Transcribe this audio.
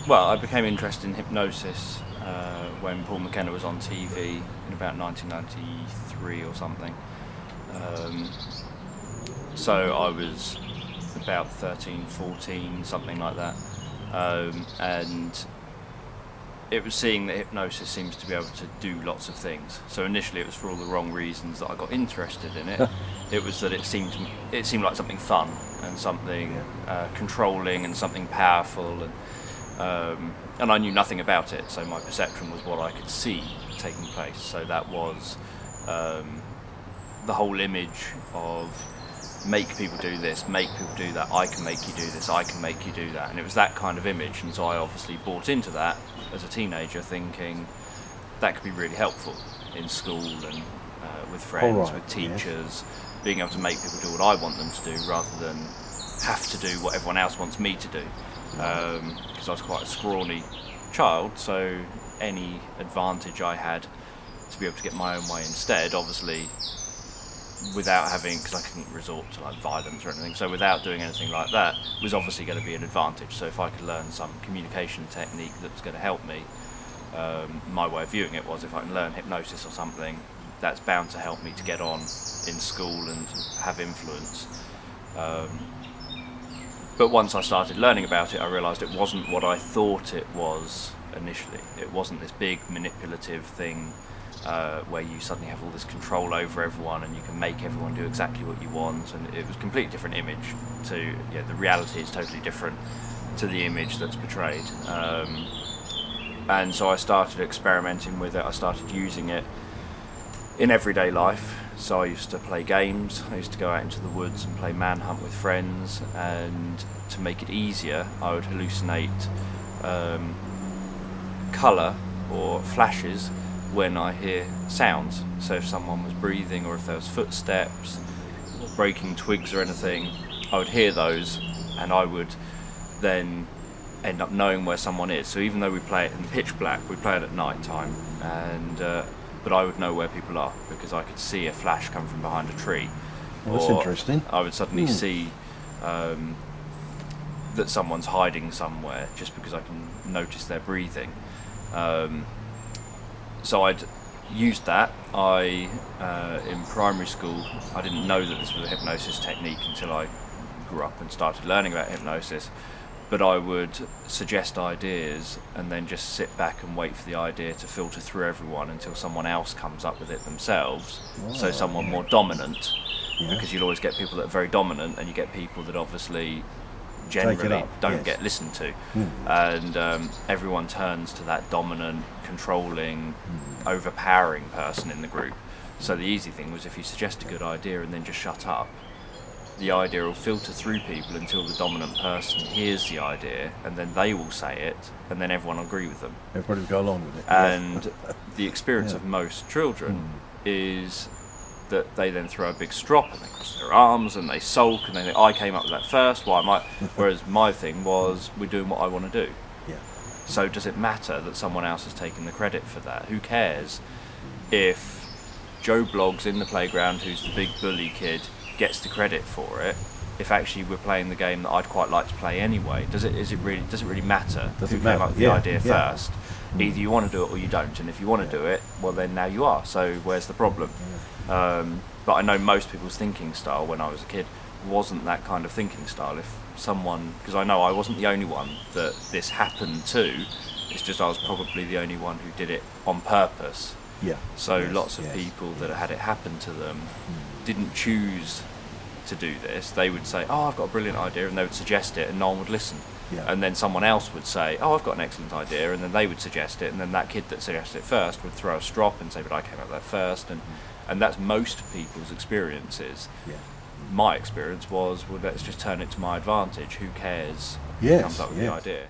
Well, I became interested in hypnosis when Paul McKenna was on TV in about 1993 or something. So I was about 13, 14, something like that. And it was seeing that hypnosis seems to be able to do lots of things. So initially it was for all the wrong reasons that I got interested in it. It was that it seemed like something fun and something controlling and something powerful, and I knew nothing about it, so my perception was what I could see taking place. So that was the whole image of make people do this, make people do that, I can make you do this, I can make you do that. And it was that kind of image, and so I obviously bought into that as a teenager, thinking that could be really helpful in school and with friends, with teachers, being able to make people do what I want them to do rather than have to do what everyone else wants me to do. Because I was quite a scrawny child, so any advantage I had to be able to get my own way instead, obviously without having, because I couldn't resort to like violence or anything, so without doing anything like that was obviously going to be an advantage. So if I could learn some communication technique that was going to help me, my way of viewing it was, if I can learn hypnosis or something, that's bound to help me to get on in school and have influence. But once I started learning about it, I realised it wasn't what I thought it was initially. It wasn't this big manipulative thing where you suddenly have all this control over everyone and you can make everyone do exactly what you want, and it was a completely different image to, the reality is totally different to the image that's portrayed. And so I started experimenting with it, I started using it in everyday life. So I used to play games, I used to go out into the woods and play manhunt with friends, and to make it easier I would hallucinate colour or flashes when I hear sounds. So if someone was breathing or if there was footsteps or breaking twigs or anything, I would hear those and I would then end up knowing where someone is. So even though we play it in pitch black, we play it at night time, and but I would know where people are because I could see a flash come from behind a tree. Well, that's interesting. I would suddenly see that someone's hiding somewhere just because I can notice their breathing. So I'd used that. In primary school, I didn't know that this was a hypnosis technique until I grew up and started learning about hypnosis. But I would suggest ideas and then just sit back and wait for the idea to filter through everyone until someone else comes up with it themselves. So someone more dominant, because you'll always get people that are very dominant, and you get people that obviously generally don't get listened to. And everyone turns to that dominant, controlling, overpowering person in the group. So the easy thing was, if you suggest a good idea and then just shut up, the idea will filter through people until the dominant person hears the idea, and then they will say it, and then everyone will agree with them. Everybody will go along with it. And the experience of most children is that they then throw a big strop and they cross their arms and they sulk and they think, I came up with that first, why am I? Whereas my thing was, we're doing what I want to do. So does it matter that someone else has taken the credit for that? Who cares if Joe Bloggs in the playground, who's the big bully kid, gets the credit for it, if actually we're playing the game that I'd quite like to play anyway? Does it really matter who came up with the idea first? Either you want to do it or you don't, and if you want to do it, well then now you are, so where's the problem? But I know most people's thinking style when I was a kid wasn't that kind of thinking style. If someone, because I know I wasn't the only one that this happened to, it's just I was probably the only one who did it on purpose. So lots of people that had it happen to them didn't choose to do this. They would say, oh, I've got a brilliant idea, and they would suggest it and no one would listen. And then someone else would say, oh, I've got an excellent idea, and then they would suggest it, and then that kid that suggested it first would throw a strop and say, but I came up with that first. And that's most people's experiences. My experience was, well, let's just turn it to my advantage. Who cares who comes up with the idea?